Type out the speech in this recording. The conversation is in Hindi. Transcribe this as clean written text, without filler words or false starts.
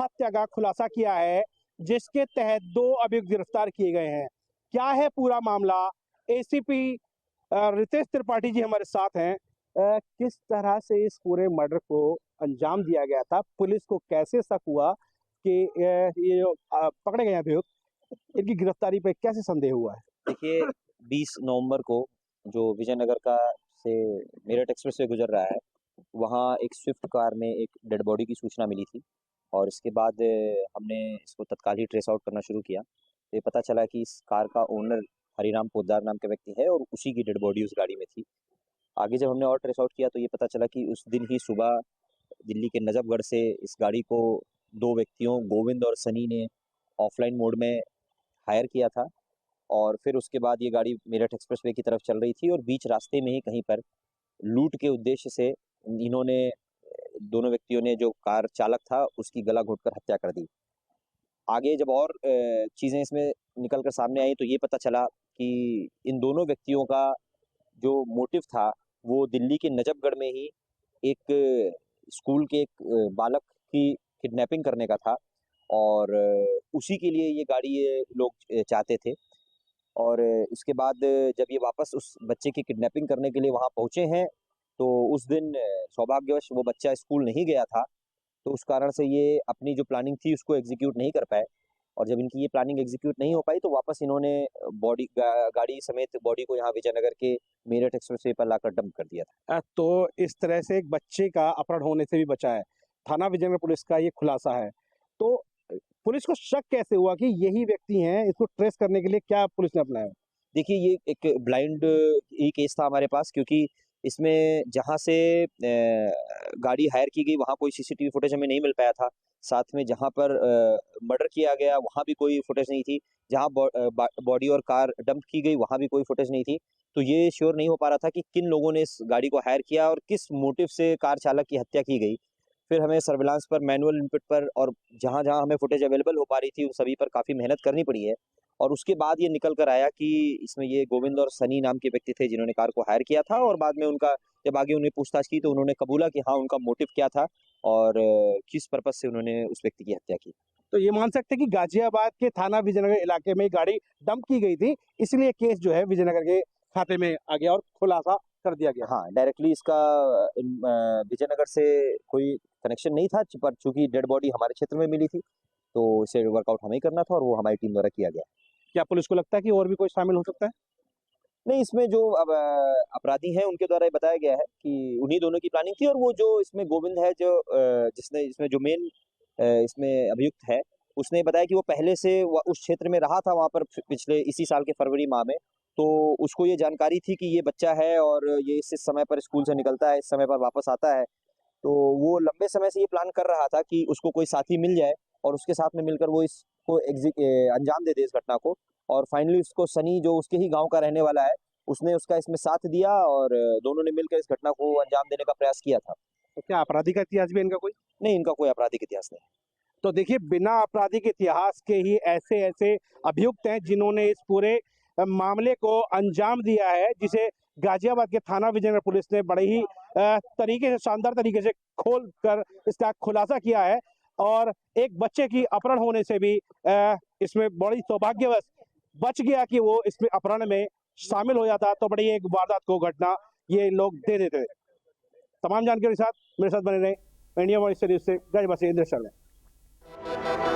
हत्या का खुलासा किया है, जिसके तहत 2 अभियुक्त गिरफ्तार किए गए हैं। क्या है पूरा मामला? एसीपी रितेश त्रिपाठी जी हमारे साथ हैं। किस तरह से इस पूरे मर्डर को अंजाम दिया गया था? पुलिस को कैसे शक हुआ कि ये जो पकड़े गए अभियुक्त, इनकी गिरफ्तारी पे कैसे संदेह हुआ है? देखिए 20 नवंबर को जो विजयनगर का से मेरठ एक्सप्रेस वे गुजर रहा है, वहाँ एक स्विफ्ट कार में एक डेड बॉडी की सूचना मिली थी और इसके बाद हमने इसको तत्काल ही ट्रेस आउट करना शुरू किया। तो ये पता चला कि इस कार का ओनर हरिराम पोद्दार नाम का व्यक्ति है और उसी की डेड बॉडी उस गाड़ी में थी। आगे जब हमने और ट्रेस आउट किया तो ये पता चला कि उस दिन ही सुबह दिल्ली के नजफगढ़ से इस गाड़ी को 2 व्यक्तियों गोविंद और सनी ने ऑफलाइन मोड में हायर किया था और फिर उसके बाद ये गाड़ी मेरठ एक्सप्रेसवे की तरफ चल रही थी और बीच रास्ते में ही कहीं पर लूट के उद्देश्य से इन्होंने दोनों व्यक्तियों ने जो कार चालक था उसकी गला घोंटकर हत्या कर दी। आगे जब और चीजें इसमें निकल कर सामने आई तो ये पता चला कि इन दोनों व्यक्तियों का जो मोटिव था वो दिल्ली के नजफगढ़ में ही एक स्कूल के एक बालक की किडनैपिंग करने का था और उसी के लिए ये गाड़ी ये लोग चाहते थे। और इसके बाद जब ये वापस उस बच्चे की किडनैपिंग करने के लिए वहाँ पहुँचे हैं, तो उस दिन सौभाग्यवश वो बच्चा स्कूल नहीं गया था, तो उस कारण से ये अपनी जो प्लानिंग थी उसको एग्जीक्यूट नहीं कर पाए और जब इनकी ये प्लानिंग एग्जीक्यूट नहीं हो पाई तो वापस इन्होंने गाड़ी समेत बॉडी को यहाँ विजयनगर के मेरठ एक्सप्रेसवे पर लाकर डंप कर दिया था। तो इस तरह से एक बच्चे का अपहरण होने से भी बचा है। थाना विजयनगर पुलिस का ये खुलासा है। तो पुलिस को शक कैसे हुआ कि यही व्यक्ति हैं? इसको ट्रेस करने के लिए क्या पुलिस ने अपनाया? देखिए ये एक ब्लाइंड ही केस था हमारे पास क्योंकि इसमें जहाँ से गाड़ी हायर की गई वहाँ कोई सीसीटीवी फुटेज हमें नहीं मिल पाया था। साथ में जहाँ पर मर्डर किया गया वहाँ भी कोई फुटेज नहीं थी। जहाँ बॉडी और कार डंप की गई वहाँ भी कोई फुटेज नहीं थी। तो ये श्योर नहीं हो पा रहा था कि किन लोगों ने इस गाड़ी को हायर किया और किस मोटिव से कार चालक की हत्या की गई। फिर हमें सर्विलांस पर, मैनुअल इनपुट पर और जहाँ-जहाँ हमें फुटेज अवेलेबल हो पा रही थी, उन सभी पर काफ़ी मेहनत करनी पड़ी है। और उसके बाद ये निकल कर आया कि इसमें ये गोविंद और सनी नाम के व्यक्ति थे जिन्होंने कार को हायर किया था और बाद में उनका जब आगे उन्हें पूछताछ की तो उन्होंने कबूला कि हाँ, उनका मोटिव क्या था और किस पर्पज़ से उन्होंने उस व्यक्ति की हत्या की। तो ये मान सकते हैं कि गाजियाबाद के थाना विजयनगर इलाके में गाड़ी डंप की गई थी, इसलिए केस जो है विजयनगर के खाते में आ गया और खुलासा कर दिया गया। हाँ, डायरेक्टली इसका विजयनगर से कोई कनेक्शन नहीं था पर चूँकि डेड बॉडी हमारे क्षेत्र में मिली थी, तो इसे वर्कआउट हमें ही करना था और वो हमारी टीम द्वारा किया गया। क्या पुलिस को लगता है कि और भी कोई शामिल हो सकता है? नहीं, इसमें जो अब अपराधी हैं उनके द्वारा ये बताया गया है कि उन्हीं दोनों की प्लानिंग थी और वो जो इसमें गोविंद है जो जिसने इसमें जो मेन इसमें अभियुक्त है, उसने बताया कि वो पहले से उस क्षेत्र में रहा था वहाँ पर पिछले इसी साल के फरवरी माह में। तो उसको ये जानकारी थी कि ये बच्चा है और ये इस समय पर स्कूल से निकलता है, इस समय पर वापस आता है। तो वो लंबे समय से ये प्लान कर रहा था कि उसको कोई साथी मिल जाए और उसके साथ में मिलकर वो इसको अंजाम दे दे इस घटना को और फाइनली उसको सनी जो उसके ही गाँव का रहने वाला है, उसने उसका इसमें साथ दिया और दोनों ने मिलकर इस घटना को अंजाम देने का प्रयास किया था। तो क्या आपराधिक इतिहास भी है इनका कोई? नहीं, इनका कोई आपराधिक इतिहास नहीं। तो देखिए, बिना आपराधिक इतिहास के ही ऐसे-ऐसे अभियुक्त हैं जिन्होंने इस पूरे मामले को अंजाम दिया है, जिसे गाजियाबाद के थाना विजयनगर पुलिस ने बड़े ही तरीके से, शानदार तरीके से खोल कर इसका खुलासा किया है और एक बच्चे की अपहरण होने से भी इसमें बड़ी सौभाग्यवश बच गया कि वो इसमें अपहरण में शामिल हो जाता, तो बड़ी एक वारदात को घटना ये लोग दे देते। तमाम जानकारी के साथ मेरे साथ बने रहें। इंडिया वॉइस न्यूज़ से गाजियाबाद से इंद्र शर्मा।